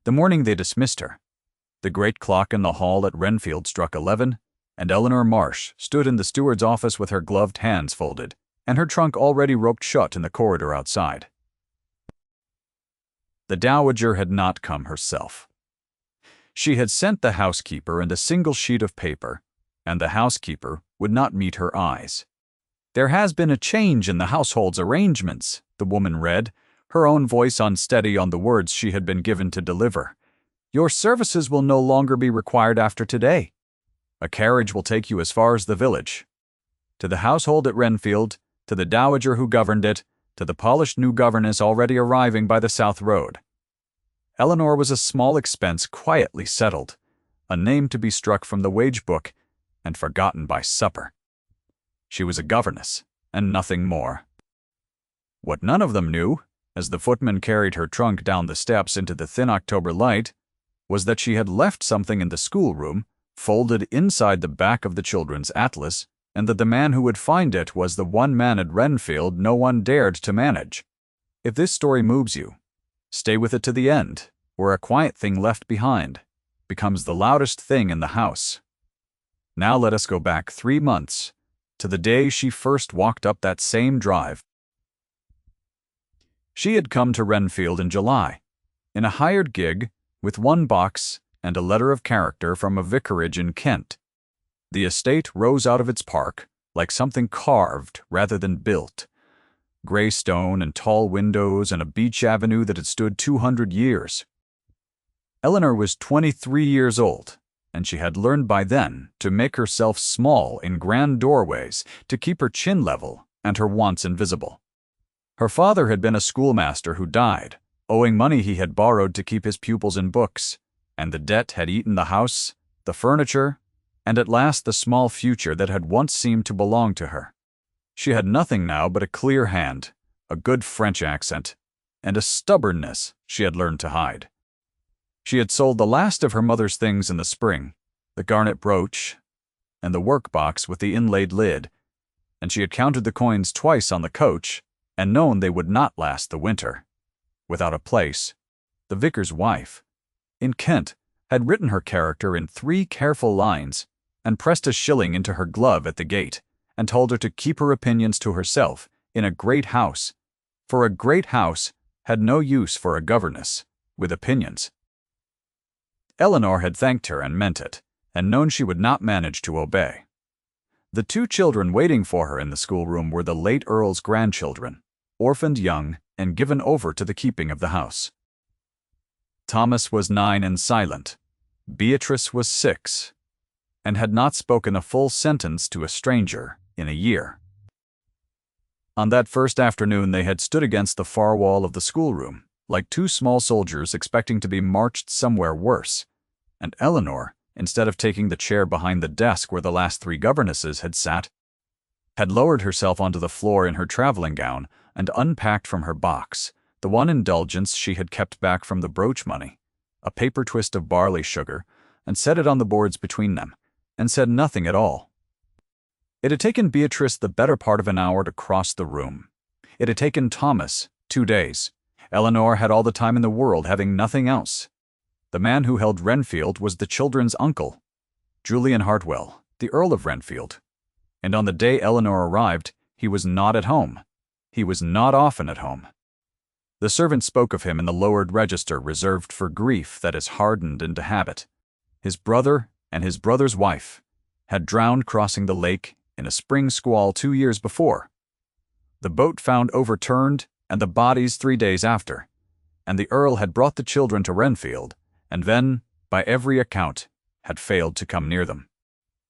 The morning they dismissed her, the great clock in the hall at Renfield struck 11, and Eleanor Marsh stood in the steward's office with her gloved hands folded, and her trunk already roped shut in the corridor outside. The dowager had not come herself. She had sent the housekeeper and a single sheet of paper, and the housekeeper would not meet her eyes. "There has been a change in the household's arrangements," the woman read, her own voice unsteady on the words she had been given to deliver. "Your services will no longer be required after today. A carriage will take you as far as the village. To the household at Renfield, to the dowager who governed it, to the polished new governess already arriving by the south road." Eleanor was a small expense quietly settled, a name to be struck from the wage book and forgotten by supper. She was a governess, and nothing more. What none of them knew, as the footman carried her trunk down the steps into the thin October light, was that she had left something in the schoolroom, folded inside the back of the children's atlas, and that the man who would find it was the one man at Renfield no one dared to manage. If this story moves you, stay with it to the end, where a quiet thing left behind becomes the loudest thing in the house. Now let us go back 3 months, to the day she first walked up that same drive. She had come to Renfield in July, in a hired gig, with 1 box and a letter of character from a vicarage in Kent. The estate rose out of its park like something carved rather than built. Gray stone and tall windows and a beech avenue that had stood 200 years. Eleanor was 23 years old, and she had learned by then to make herself small in grand doorways to keep her chin level and her wants invisible. Her father had been a schoolmaster who died, owing money he had borrowed to keep his pupils in books, and the debt had eaten the house, the furniture, and at last the small future that had once seemed to belong to her. She had nothing now but a clear hand, a good French accent, and a stubbornness she had learned to hide. She had sold the last of her mother's things in the spring, the garnet brooch, and the work-box with the inlaid lid, and she had counted the coins twice on the coach, and known they would not last the winter. Without a place, the vicar's wife, in Kent, had written her character in 3 careful lines, and pressed a shilling into her glove at the gate, and told her to keep her opinions to herself in a great house, for a great house had no use for a governess with opinions. Eleanor had thanked her and meant it, and known she would not manage to obey. The 2 children waiting for her in the schoolroom were the late Earl's grandchildren, orphaned young and given over to the keeping of the house. Thomas was 9 and silent. Beatrice was 6, and had not spoken a full sentence to a stranger in a year. On that first afternoon they had stood against the far wall of the schoolroom, like 2 small soldiers expecting to be marched somewhere worse, and Eleanor, instead of taking the chair behind the desk where the last 3 governesses had sat, had lowered herself onto the floor in her traveling gown and unpacked from her box the one indulgence she had kept back from the brooch money, a paper twist of barley sugar, and set it on the boards between them, and said nothing at all. It had taken Beatrice the better part of an hour to cross the room. It had taken Thomas 2 days. Eleanor had all the time in the world, having nothing else. The man who held Renfield was the children's uncle, Julian Hartwell, the Earl of Renfield. And on the day Eleanor arrived, he was not at home. He was not often at home. The servant spoke of him in the lowered register reserved for grief that is hardened into habit. His brother and his brother's wife had drowned crossing the lake in a spring squall 2 years before. The boat found overturned and the bodies 3 days after, and the Earl had brought the children to Renfield, and then, by every account, had failed to come near them.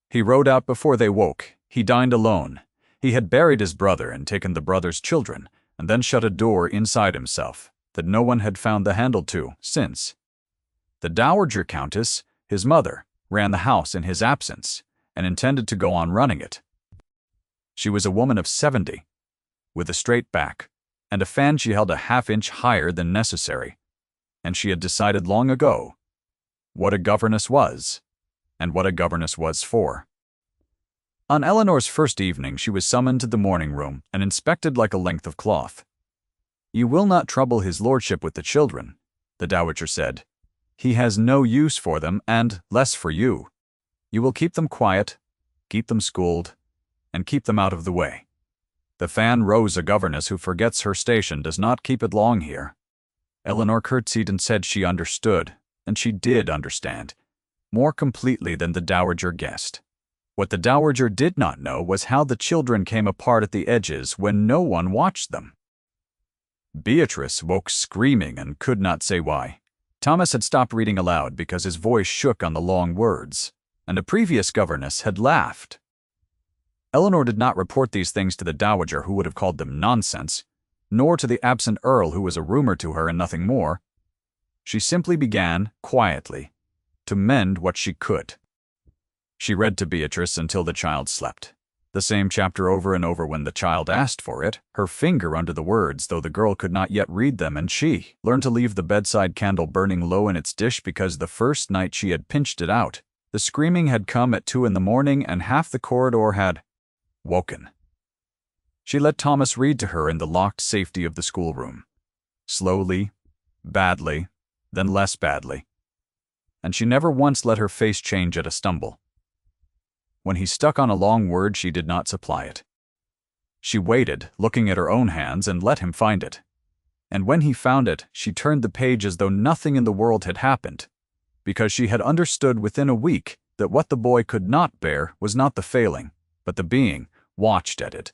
He rode out before they woke. He dined alone. He had buried his brother and taken the brother's children, and then shut a door inside himself that no one had found the handle to since. The dowager countess, his mother, ran the house in his absence, and intended to go on running it. She was a woman of 70, with a straight back, and a fan she held a half-inch higher than necessary, and she had decided long ago what a governess was, and what a governess was for. On Eleanor's first evening she was summoned to the morning room and inspected like a length of cloth. "You will not trouble his lordship with the children," the dowager said. He has no use for them and less for you. You will keep them quiet, keep them schooled, and keep them out of the way. The fan rose a governess who forgets her station does not keep it long here. Eleanor curtsied and said she understood, and she did understand, more completely than the dowager guessed. What the dowager did not know was how the children came apart at the edges when no one watched them. Beatrice woke screaming and could not say why. Thomas had stopped reading aloud because his voice shook on the long words, and a previous governess had laughed. Eleanor did not report these things to the dowager, who would have called them nonsense, nor to the absent earl, who was a rumor to her and nothing more. She simply began, quietly, to mend what she could. She read to Beatrice until the child slept. The same chapter over and over when the child asked for it, her finger under the words, though the girl could not yet read them, and she learned to leave the bedside candle burning low in its dish because the first night she had pinched it out, the screaming had come at 2 a.m. and half the corridor had woken. She let Thomas read to her in the locked safety of the schoolroom. Slowly, badly, then less badly. And she never once let her face change at a stumble. When he stuck on a long word, she did not supply it. She waited, looking at her own hands, and let him find it. And when he found it, she turned the page as though nothing in the world had happened, because she had understood within a week that what the boy could not bear was not the failing, but the being watched at it.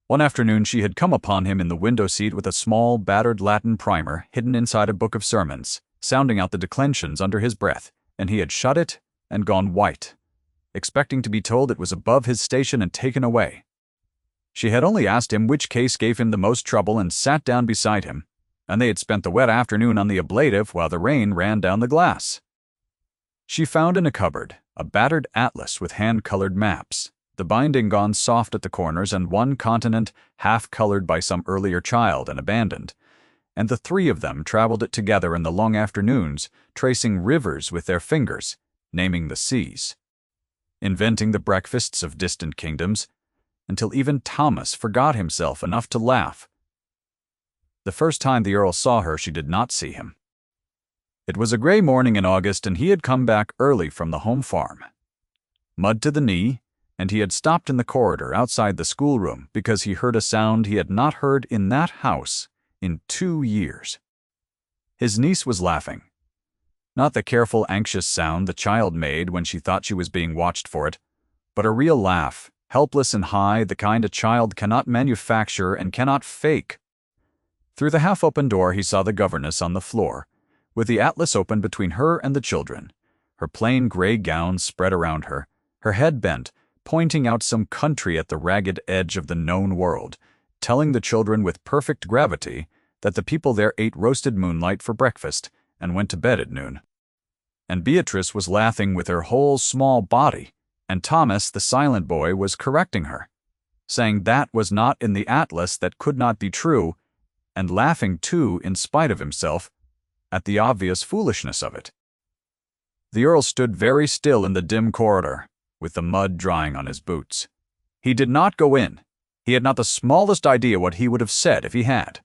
One afternoon she had come upon him in the window seat with a small, battered Latin primer hidden inside a book of sermons, sounding out the declensions under his breath, and he had shut it and gone white, expecting to be told it was above his station and taken away. She had only asked him which case gave him the most trouble and sat down beside him, and they had spent the wet afternoon on the ablative while the rain ran down the glass. She found in a cupboard a battered atlas with hand-colored maps, the binding gone soft at the corners and one continent half-colored by some earlier child and abandoned, and the three of them traveled it together in the long afternoons, tracing rivers with their fingers, naming the seas, inventing the breakfasts of distant kingdoms, until even Thomas forgot himself enough to laugh. The first time the Earl saw her, she did not see him. It was a gray morning in August, and he had come back early from the home farm. Mud to the knee, and he had stopped in the corridor outside the schoolroom because he heard a sound he had not heard in that house in 2 years. His niece was laughing. Not the careful, anxious sound the child made when she thought she was being watched for it, but a real laugh, helpless and high, the kind a child cannot manufacture and cannot fake. Through the half-open door he saw the governess on the floor, with the atlas open between her and the children, her plain gray gown spread around her, her head bent, pointing out some country at the ragged edge of the known world, telling the children with perfect gravity that the people there ate roasted moonlight for breakfast and went to bed at noon. And Beatrice was laughing with her whole small body, and Thomas, the silent boy, was correcting her, saying that was not in the atlas, that could not be true, and laughing too, in spite of himself, at the obvious foolishness of it. The Earl stood very still in the dim corridor, with the mud drying on his boots. He did not go in. He had not the smallest idea what he would have said if he had.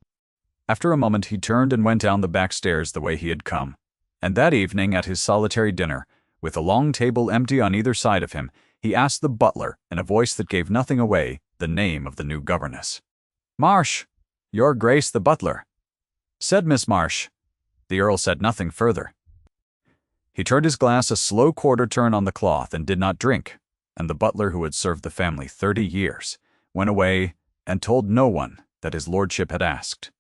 After a moment he turned and went down the back stairs the way he had come, and that evening at his solitary dinner, with a long table empty on either side of him, he asked the butler, in a voice that gave nothing away, the name of the new governess. "Marsh, your grace the butler," said Miss Marsh. The Earl said nothing further. He turned his glass a slow quarter turn on the cloth and did not drink, and the butler, who had served the family 30 years, went away and told no one that his lordship had asked.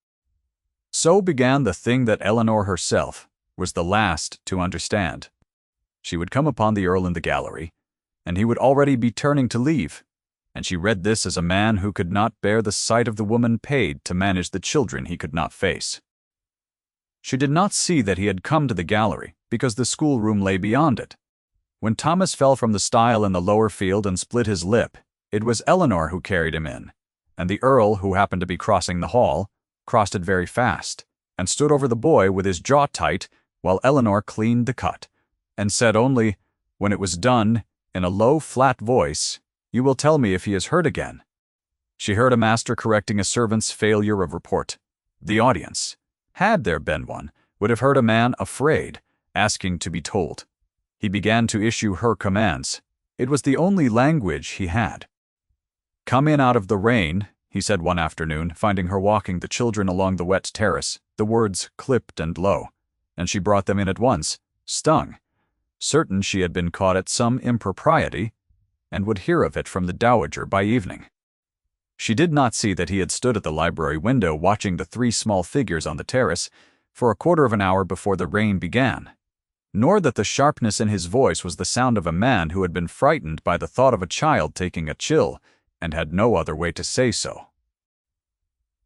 So began the thing that Eleanor herself was the last to understand. She would come upon the Earl in the gallery, and he would already be turning to leave, and she read this as a man who could not bear the sight of the woman paid to manage the children he could not face. She did not see that he had come to the gallery, because the schoolroom lay beyond it. When Thomas fell from the stile in the lower field and split his lip, it was Eleanor who carried him in, and the Earl, who happened to be crossing the hall, crossed it very fast, and stood over the boy with his jaw tight while Eleanor cleaned the cut, and said only, when it was done, in a low, flat voice, "You will tell me if he is hurt again." She heard a master correcting a servant's failure of report. The audience, had there been one, would have heard a man afraid, asking to be told. He began to issue her commands. It was the only language he had. "Come in out of the rain," he said one afternoon, finding her walking the children along the wet terrace, the words clipped and low, and she brought them in at once, stung, certain she had been caught at some impropriety, and would hear of it from the dowager by evening. She did not see that he had stood at the library window watching the 3 small figures on the terrace for a quarter of an hour before the rain began, nor that the sharpness in his voice was the sound of a man who had been frightened by the thought of a child taking a chill and had no other way to say so.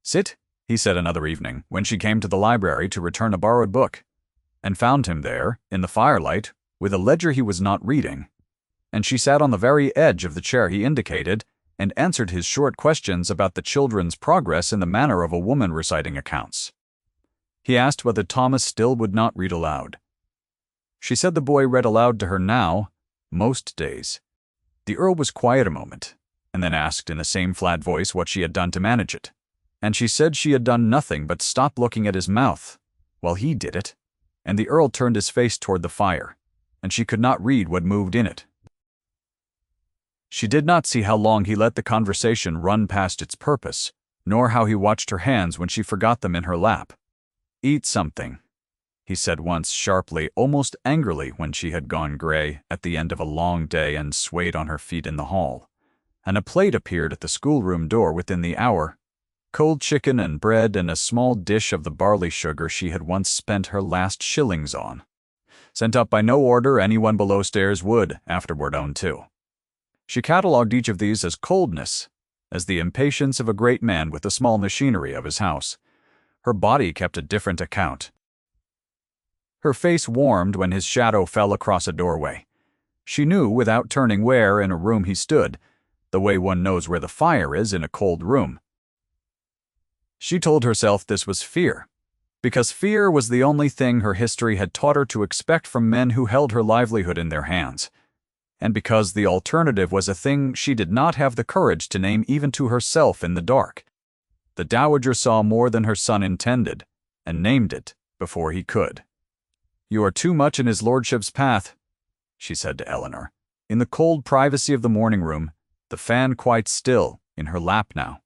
"Sit," he said another evening, when she came to the library to return a borrowed book, and found him there, in the firelight, with a ledger he was not reading, and she sat on the very edge of the chair he indicated and answered his short questions about the children's progress in the manner of a woman reciting accounts. He asked whether Thomas still would not read aloud. She said the boy read aloud to her now, most days. The Earl was quiet a moment, and then asked in the same flat voice what she had done to manage it, and she said she had done nothing but stop looking at his mouth while he did it, and the Earl turned his face toward the fire, and she could not read what moved in it. She did not see how long he let the conversation run past its purpose, nor how he watched her hands when she forgot them in her lap. "Eat something," he said once sharply, almost angrily, when she had gone gray at the end of a long day and swayed on her feet in the hall, and a plate appeared at the schoolroom door within the hour. Cold chicken and bread and a small dish of the barley sugar she had once spent her last shillings on. Sent up by no order anyone below stairs would afterward own too. She catalogued each of these as coldness, as the impatience of a great man with the small machinery of his house. Her body kept a different account. Her face warmed when his shadow fell across a doorway. She knew, without turning where in a room he stood, the way one knows where the fire is in a cold room. She told herself this was fear, because fear was the only thing her history had taught her to expect from men who held her livelihood in their hands, and because the alternative was a thing she did not have the courage to name even to herself in the dark. The dowager saw more than her son intended, and named it before he could. "You are too much in his lordship's path," she said to Eleanor, in the cold privacy of the morning room, the fan quite still in her lap now.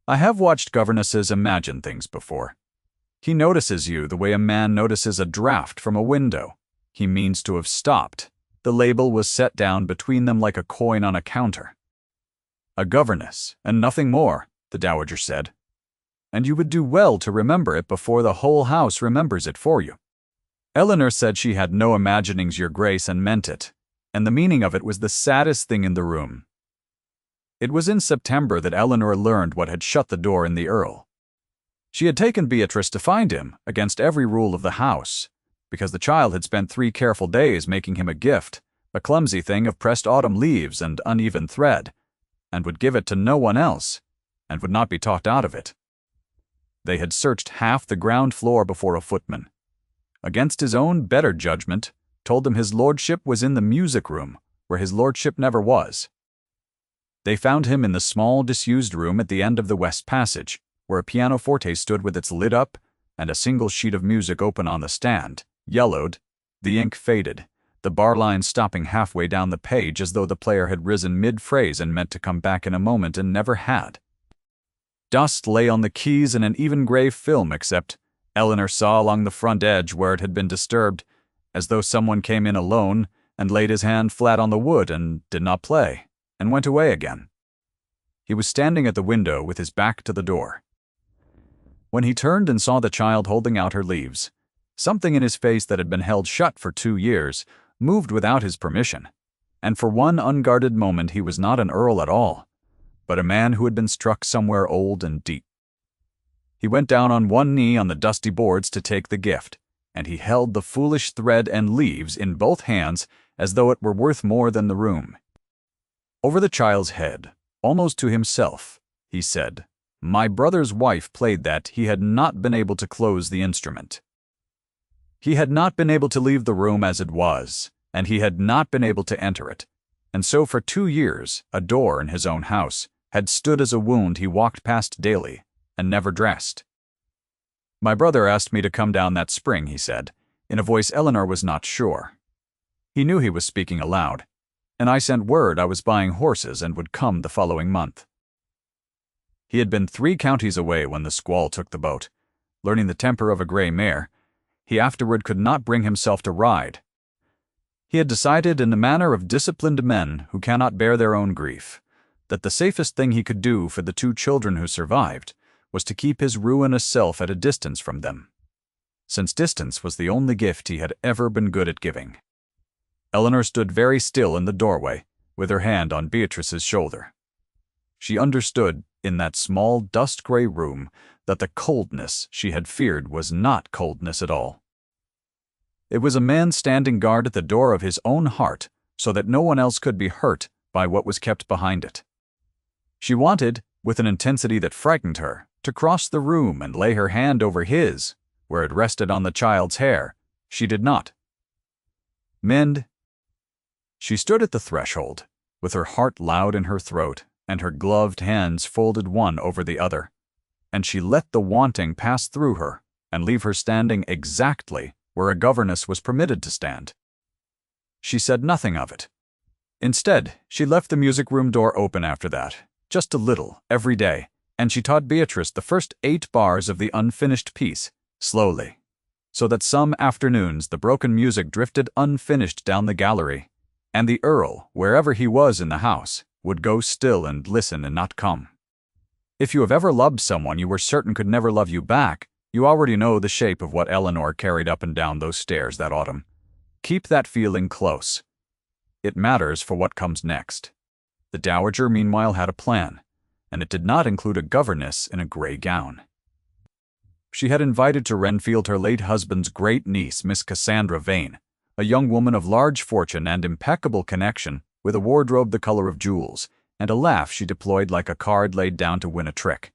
"I have watched governesses imagine things before. He notices you the way a man notices a draft from a window. He means to have stopped. The label was set down between them like a coin on a counter. 'A governess, and nothing more,' the dowager said. And you would do well to remember it before the whole house remembers it for you." Eleanor said she had no imaginings, your grace, and meant it, and the meaning of it was the saddest thing in the room. It was in September that Eleanor learned what had shut the door in the Earl. She had taken Beatrice to find him, against every rule of the house, because the child had spent 3 careful days making him a gift, a clumsy thing of pressed autumn leaves and uneven thread, and would give it to no one else, and would not be talked out of it. They had searched half the ground floor before a footman, against his own better judgment, told them his lordship was in the music room, where his lordship never was. They found him in the small disused room at the end of the west passage, where a pianoforte stood with its lid up and a single sheet of music open on the stand, yellowed, the ink faded, the bar line stopping halfway down the page as though the player had risen mid-phrase and meant to come back in a moment and never had. Dust lay on the keys in an even gray film, except Eleanor saw along the front edge where it had been disturbed, as though someone came in alone and laid his hand flat on the wood and did not play, and went away again. He was standing at the window with his back to the door. When he turned and saw the child holding out her leaves, something in his face that had been held shut for 2 years moved without his permission, and for one unguarded moment he was not an earl at all, but a man who had been struck somewhere old and deep. He went down on one knee on the dusty boards to take the gift, and he held the foolish thread and leaves in both hands as though it were worth more than the room. Over the child's head, almost to himself, he said, "My brother's wife played that he had not been able to close the instrument. He had not been able to leave the room as it was, and he had not been able to enter it, and so for 2 years a door in his own house had stood as a wound he walked past daily and never dressed. My brother asked me to come down that spring," he said, in a voice Eleanor was not sure. He knew he was speaking aloud, and I sent word I was buying horses and would come the following month. He had been 3 counties away when the squall took the boat. Learning the temper of a gray mare, he afterward could not bring himself to ride. He had decided in the manner of disciplined men who cannot bear their own grief, that the safest thing he could do for the 2 children who survived was to keep his ruinous self at a distance from them, since distance was the only gift he had ever been good at giving. Eleanor stood very still in the doorway, with her hand on Beatrice's shoulder. She understood, in that small, dust-gray room, that the coldness she had feared was not coldness at all. It was a man standing guard at the door of his own heart, so that no one else could be hurt by what was kept behind it. She wanted, with an intensity that frightened her, to cross the room and lay her hand over his, where it rested on the child's hair. She did not. "Mend." She stood at the threshold, with her heart loud in her throat and her gloved hands folded one over the other, and she let the wanting pass through her and leave her standing exactly where a governess was permitted to stand. She said nothing of it. Instead, she left the music room door open after that, just a little, every day, and she taught Beatrice the first 8 bars of the unfinished piece, slowly, so that some afternoons the broken music drifted unfinished down the gallery, and the Earl, wherever he was in the house, would go still and listen and not come. If you have ever loved someone you were certain could never love you back, you already know the shape of what Eleanor carried up and down those stairs that autumn. Keep that feeling close. It matters for what comes next. The Dowager, meanwhile, had a plan, and it did not include a governess in a gray gown. She had invited to Renfield her late husband's great niece, Miss Cassandra Vane, a young woman of large fortune and impeccable connection, with a wardrobe the color of jewels, and a laugh she deployed like a card laid down to win a trick.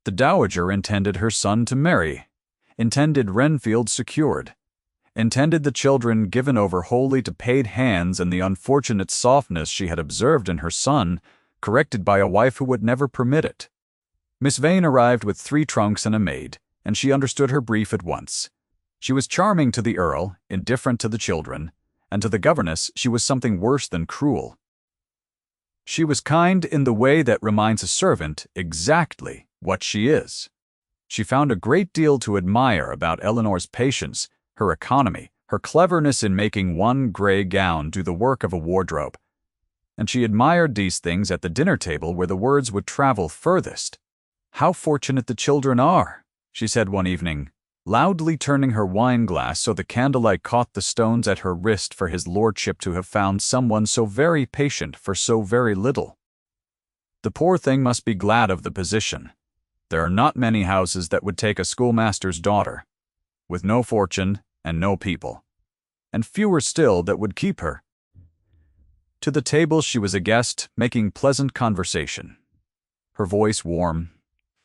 The Dowager intended her son to marry, intended Renfield secured, intended the children given over wholly to paid hands, and the unfortunate softness she had observed in her son corrected by a wife who would never permit it. Miss Vane arrived with 3 trunks and a maid, and she understood her brief at once. She was charming to the Earl, indifferent to the children, and to the governess she was something worse than cruel. She was kind in the way that reminds a servant exactly what she is. She found a great deal to admire about Eleanor's patience, her economy, her cleverness in making one gray gown do the work of a wardrobe. And she admired these things at the dinner table where the words would travel furthest. "How fortunate the children are," she said one evening, loudly turning her wine-glass so the candlelight caught the stones at her wrist, for his lordship to have found someone so very patient for so very little. The poor thing must be glad of the position. There are not many houses that would take a schoolmaster's daughter, with no fortune and no people, and fewer still that would keep her. To the table she was a guest, making pleasant conversation, her voice warm,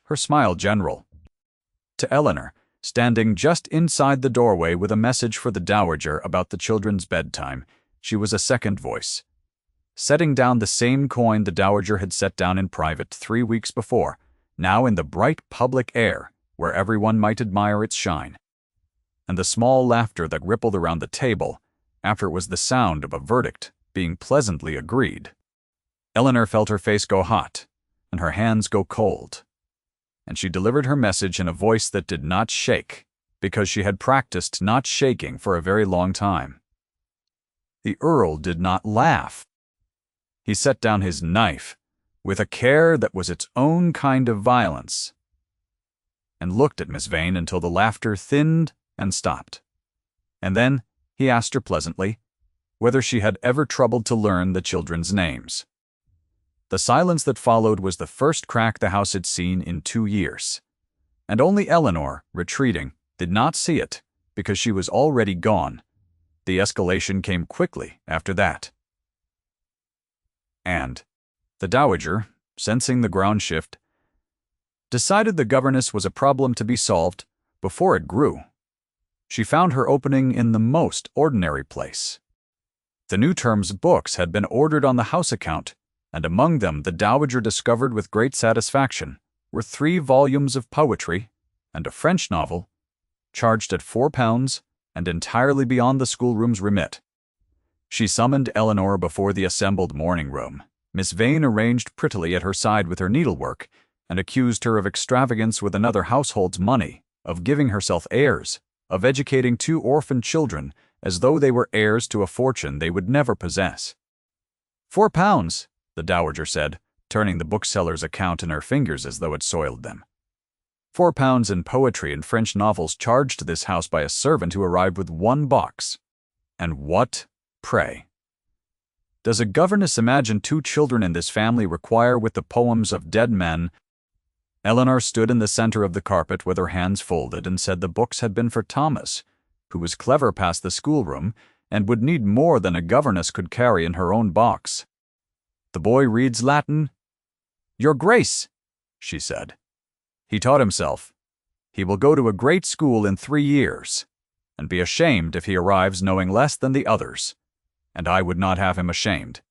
her smile general. To Eleanor, standing just inside the doorway with a message for the Dowager about the children's bedtime, she was a second voice, setting down the same coin the Dowager had set down in private 3 weeks before, now in the bright public air where everyone might admire its shine. And the small laughter that rippled around the table, after it was the sound of a verdict being pleasantly agreed. Eleanor felt her face go hot, and her hands go cold, and she delivered her message in a voice that did not shake, because she had practiced not shaking for a very long time. The Earl did not laugh. He set down his knife, with a care that was its own kind of violence, and looked at Miss Vane until the laughter thinned and stopped. And then he asked her pleasantly whether she had ever troubled to learn the children's names. The silence that followed was the first crack the house had seen in 2 years, and only Eleanor, retreating, did not see it, because she was already gone. The escalation came quickly after that. And the Dowager, sensing the ground shift, decided the governess was a problem to be solved before it grew. She found her opening in the most ordinary place. The new term's books had been ordered on the house account, and among them the Dowager discovered with great satisfaction were 3 volumes of poetry and a French novel, charged at £4 and entirely beyond the schoolroom's remit. She summoned Eleanor before the assembled morning room. Miss Vane arranged prettily at her side with her needlework, and accused her of extravagance with another household's money, of giving herself airs, of educating 2 orphan children as though they were heirs to a fortune they would never possess. £4, the dowager said, turning the bookseller's account in her fingers as though it soiled them. £4 in poetry and French novels charged to this house by a servant who arrived with 1 box. And what, pray, does a governess imagine 2 children in this family require with the poems of dead men? Eleanor stood in the center of the carpet with her hands folded and said the books had been for Thomas, who was clever past the schoolroom and would need more than a governess could carry in her own box. The boy reads Latin. Your Grace, she said. He taught himself. He will go to a great school in 3 years, and be ashamed if he arrives knowing less than the others, and I would not have him ashamed.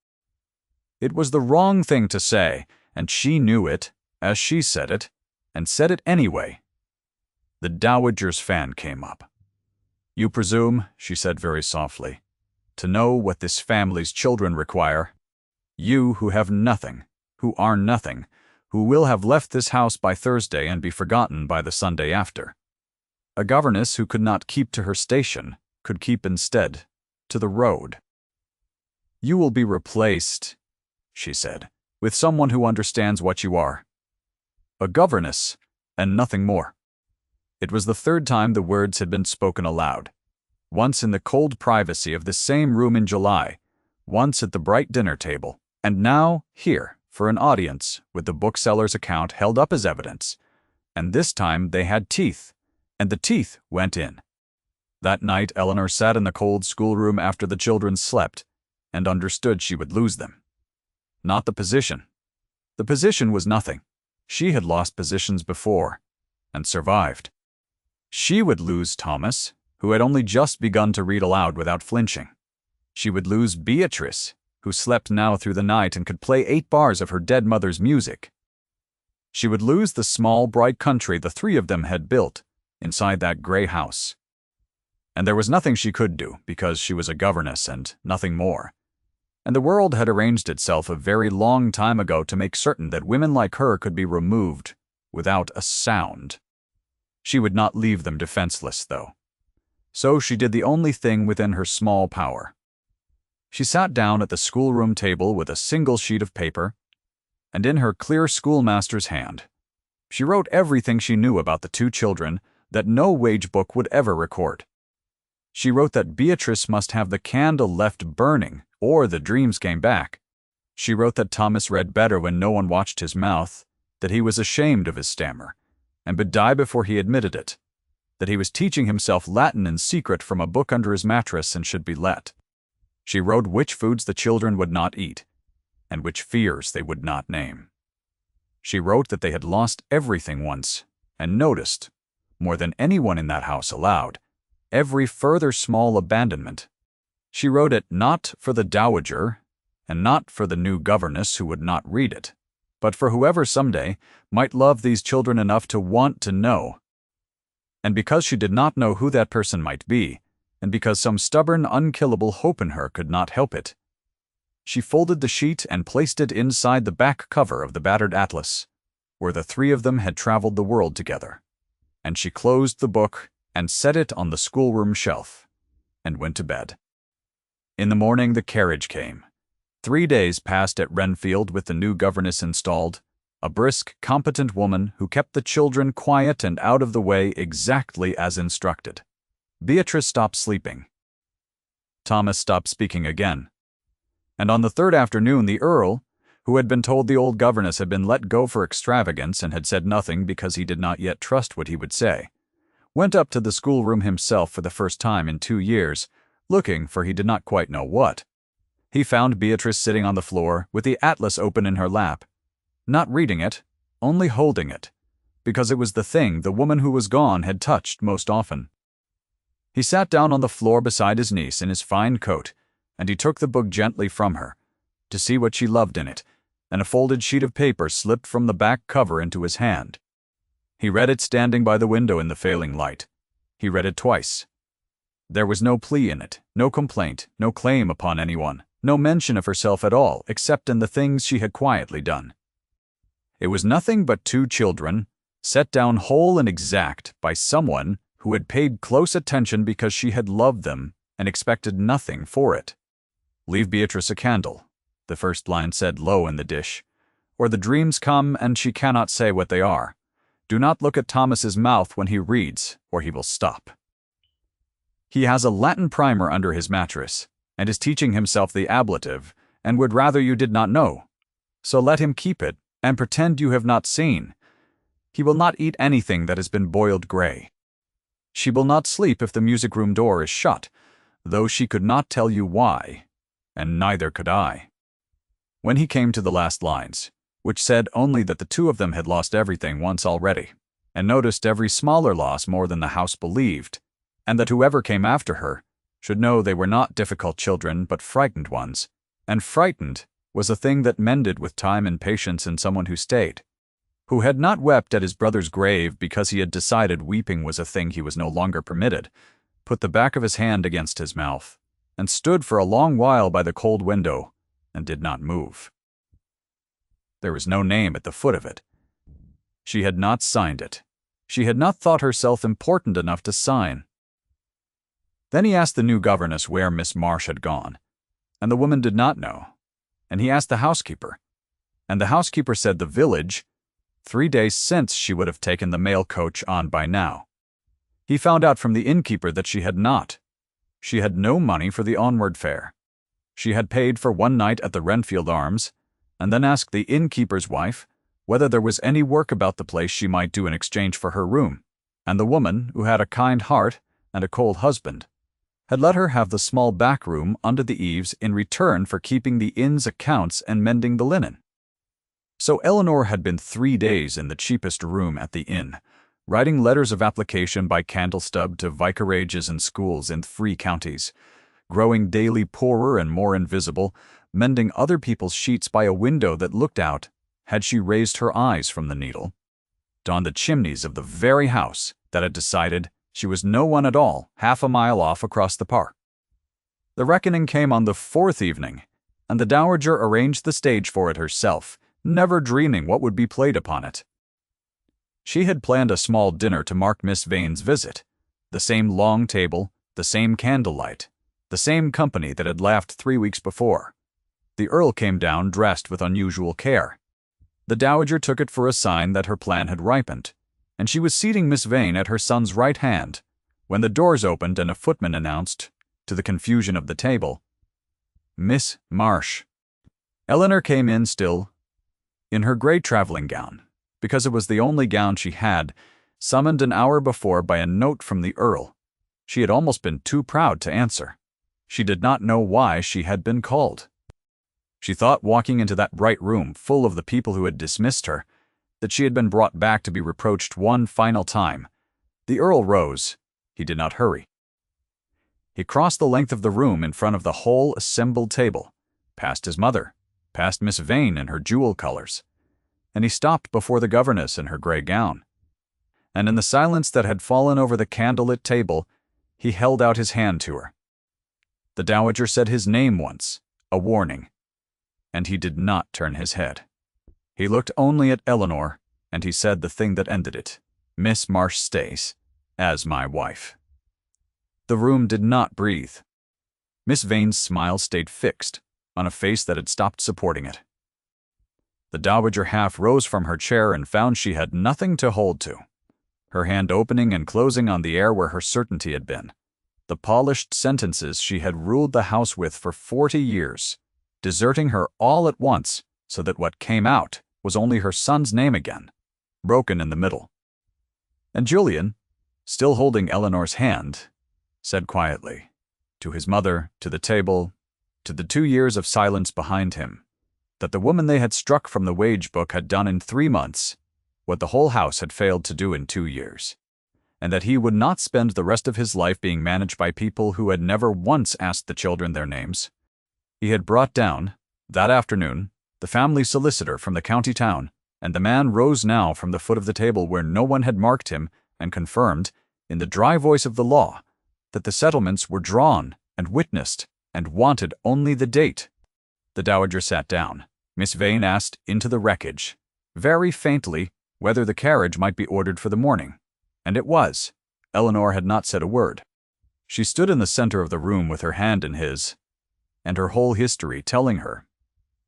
It was the wrong thing to say, and she knew it, as she said it, and said it anyway. The dowager's fan came up. You presume, she said very softly, to know what this family's children require. You who have nothing, who are nothing, who will have left this house by Thursday and be forgotten by the Sunday after. A governess who could not keep to her station could keep instead to the road. You will be replaced, she said, with someone who understands what you are. A governess, and nothing more. It was the 3rd time the words had been spoken aloud. Once in the cold privacy of this same room in July, once at the bright dinner table, and now here for an audience with the bookseller's account held up as evidence. And this time they had teeth, and the teeth went in. That night Eleanor sat in the cold schoolroom after the children slept, and understood she would lose them. Not the position. The position was nothing. She had lost positions before, and survived. She would lose Thomas, who had only just begun to read aloud without flinching. She would lose Beatrice, who slept now through the night and could play 8 bars of her dead mother's music. She would lose the small, bright country the 3 of them had built inside that gray house. And there was nothing she could do, because she was a governess and nothing more. And the world had arranged itself a very long time ago to make certain that women like her could be removed without a sound. She would not leave them defenseless, though. So she did the only thing within her small power. She sat down at the schoolroom table with a single sheet of paper, and in her clear schoolmaster's hand, she wrote everything she knew about the 2 children that no wage book would ever record. She wrote that Beatrice must have the candle left burning, or the dreams came back. She wrote that Thomas read better when no one watched his mouth, that he was ashamed of his stammer, and would die before he admitted it, that he was teaching himself Latin in secret from a book under his mattress and should be let. She wrote which foods the children would not eat, and which fears they would not name. She wrote that they had lost everything once, and noticed, more than anyone in that house allowed, every further small abandonment. She wrote it not for the dowager, and not for the new governess who would not read it, but for whoever someday might love these children enough to want to know. And because she did not know who that person might be, and because some stubborn, unkillable hope in her could not help it, she folded the sheet and placed it inside the back cover of the battered atlas, where the 3 of them had traveled the world together. And she closed the book and set it on the schoolroom shelf, and went to bed. In the morning the carriage came. 3 days passed at Renfield with the new governess installed, a brisk, competent woman who kept the children quiet and out of the way exactly as instructed. Beatrice stopped sleeping. Thomas stopped speaking again. And on the 3rd afternoon the Earl, who had been told the old governess had been let go for extravagance and had said nothing because he did not yet trust what he would say, went up to the schoolroom himself for the first time in 2 years, looking for he did not quite know what. He found Beatrice sitting on the floor with the atlas open in her lap, not reading it, only holding it, because it was the thing the woman who was gone had touched most often. He sat down on the floor beside his niece in his fine coat, and he took the book gently from her, to see what she loved in it, and a folded sheet of paper slipped from the back cover into his hand. He read it standing by the window in the failing light. He read it twice. There was no plea in it, no complaint, no claim upon anyone, no mention of herself at all, except in the things she had quietly done. It was nothing but two children, set down whole and exact by someone who had paid close attention because she had loved them and expected nothing for it. "Leave Beatrice a candle," the first line said low in the dish, "or the dreams come and she cannot say what they are. Do not look at Thomas's mouth when he reads, or he will stop. He has a Latin primer under his mattress, and is teaching himself the ablative, and would rather you did not know. So let him keep it, and pretend you have not seen. He will not eat anything that has been boiled gray. She will not sleep if the music-room door is shut, though she could not tell you why, and neither could I." When he came to the last lines, which said only that the two of them had lost everything once already, and noticed every smaller loss more than the house believed, and that whoever came after her should know they were not difficult children but frightened ones, and frightened was a thing that mended with time and patience in someone who stayed, who had not wept at his brother's grave because he had decided weeping was a thing he was no longer permitted, put the back of his hand against his mouth, and stood for a long while by the cold window, and did not move. There was no name at the foot of it. She had not signed it. She had not thought herself important enough to sign. Then he asked the new governess where Miss Marsh had gone, and the woman did not know. And he asked the housekeeper, and the housekeeper said the village. 3 days since she would have taken the mail coach on by now. He found out from the innkeeper that she had not. She had no money for the onward fare. She had paid for one night at the Renfield Arms, and then asked the innkeeper's wife whether there was any work about the place she might do in exchange for her room, and the woman, who had a kind heart and a cold husband, had let her have the small back room under the eaves in return for keeping the inn's accounts and mending the linen. So Eleanor had been 3 days in the cheapest room at the inn, writing letters of application by candlestub to vicarages and schools in 3 counties, growing daily poorer and more invisible, mending other people's sheets by a window that looked out, had she raised her eyes from the needle, on the chimneys of the very house that had decided she was no one at all, half a mile off across the park. The reckoning came on the 4th evening, and the dowager arranged the stage for it herself, never dreaming what would be played upon it. She had planned a small dinner to mark Miss Vane's visit, the same long table, the same candlelight, the same company that had laughed 3 weeks before. The Earl came down dressed with unusual care. The dowager took it for a sign that her plan had ripened, and she was seating Miss Vane at her son's right hand, when the doors opened and a footman announced, to the confusion of the table, "Miss Marsh." Eleanor came in still, in her grey travelling gown, because it was the only gown she had, summoned an hour before by a note from the Earl. She had almost been too proud to answer. She did not know why she had been called. She thought, walking into that bright room full of the people who had dismissed her, that she had been brought back to be reproached one final time. The Earl rose. He did not hurry. He crossed the length of the room in front of the whole assembled table, past his mother, past Miss Vane in her jewel colors, and he stopped before the governess in her grey gown. And in the silence that had fallen over the candlelit table, he held out his hand to her. The dowager said his name once, a warning, and he did not turn his head. He looked only at Eleanor, and he said the thing that ended it, "Miss Marsh stays, as my wife." The room did not breathe. Miss Vane's smile stayed fixed on a face that had stopped supporting it. The dowager half rose from her chair and found she had nothing to hold to, her hand opening and closing on the air where her certainty had been, the polished sentences she had ruled the house with for 40 years, deserting her all at once so that what came out was only her son's name again, broken in the middle. And Julian, still holding Eleanor's hand, said quietly, to his mother, to the table, to the 2 years of silence behind him, that the woman they had struck from the wage book had done in 3 months what the whole house had failed to do in 2 years, and that he would not spend the rest of his life being managed by people who had never once asked the children their names. He had brought down, that afternoon, the family solicitor from the county town, and the man rose now from the foot of the table where no one had marked him and confirmed, in the dry voice of the law, that the settlements were drawn and witnessed and wanted only the date. The dowager sat down. Miss Vane asked into the wreckage, very faintly, whether the carriage might be ordered for the morning. And it was. Eleanor had not said a word. She stood in the center of the room with her hand in his, and her whole history telling her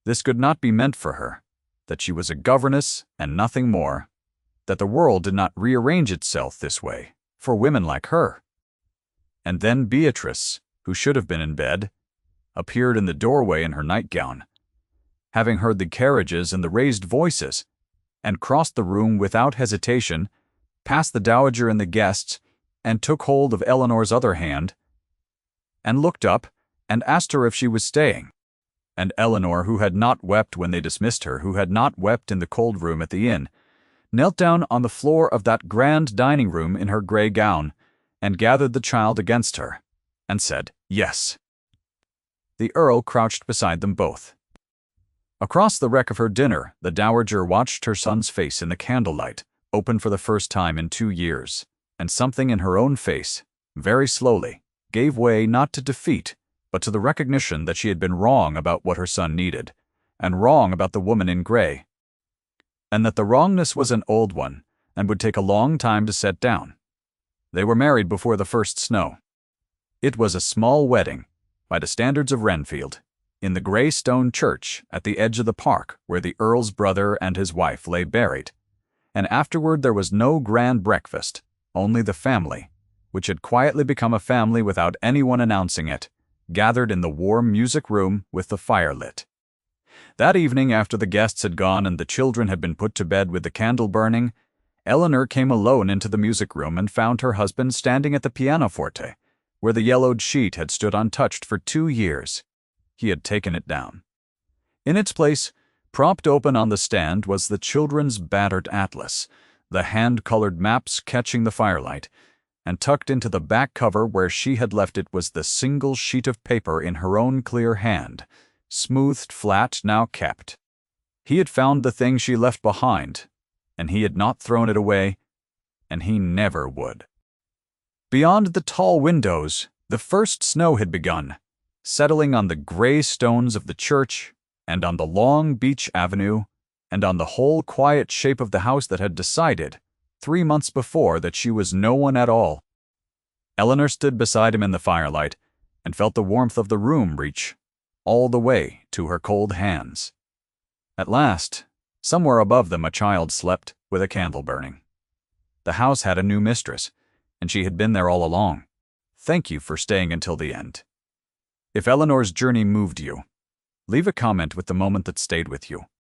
this could not be meant for her, that she was a governess and nothing more, that the world did not rearrange itself this way for women like her. And then Beatrice, who should have been in bed, appeared in the doorway in her nightgown, having heard the carriages and the raised voices, and crossed the room without hesitation, past the dowager and the guests, and took hold of Eleanor's other hand, and looked up, and asked her if she was staying. And Eleanor, who had not wept when they dismissed her, who had not wept in the cold room at the inn, knelt down on the floor of that grand dining room in her grey gown, and gathered the child against her, and said, "Yes." The Earl crouched beside them both. Across the wreck of her dinner, the dowager watched her son's face in the candlelight, open for the first time in 2 years, and something in her own face, very slowly, gave way not to defeat, but to the recognition that she had been wrong about what her son needed, and wrong about the woman in gray, and that the wrongness was an old one, and would take a long time to set down. They were married before the first snow. It was a small wedding, by the standards of Renfield, in the grey stone church at the edge of the park where the Earl's brother and his wife lay buried, and afterward there was no grand breakfast, only the family, which had quietly become a family without anyone announcing it, gathered in the warm music room with the fire lit. That evening, after the guests had gone and the children had been put to bed with the candle burning, Eleanor came alone into the music room and found her husband standing at the pianoforte, where the yellowed sheet had stood untouched for 2 years. He had taken it down. In its place, propped open on the stand, was the children's battered atlas, the hand-colored maps catching the firelight, and tucked into the back cover where she had left it was the single sheet of paper in her own clear hand, smoothed flat, now kept. He had found the thing she left behind, and he had not thrown it away, and he never would. Beyond the tall windows, the first snow had begun, settling on the gray stones of the church, and on the long beech avenue, and on the whole quiet shape of the house that had decided, 3 months before, that she was no one at all. Eleanor stood beside him in the firelight, and felt the warmth of the room reach all the way to her cold hands. At last, somewhere above them a child slept with a candle burning. The house had a new mistress, and she had been there all along. Thank you for staying until the end. If Eleanor's journey moved you, leave a comment with the moment that stayed with you.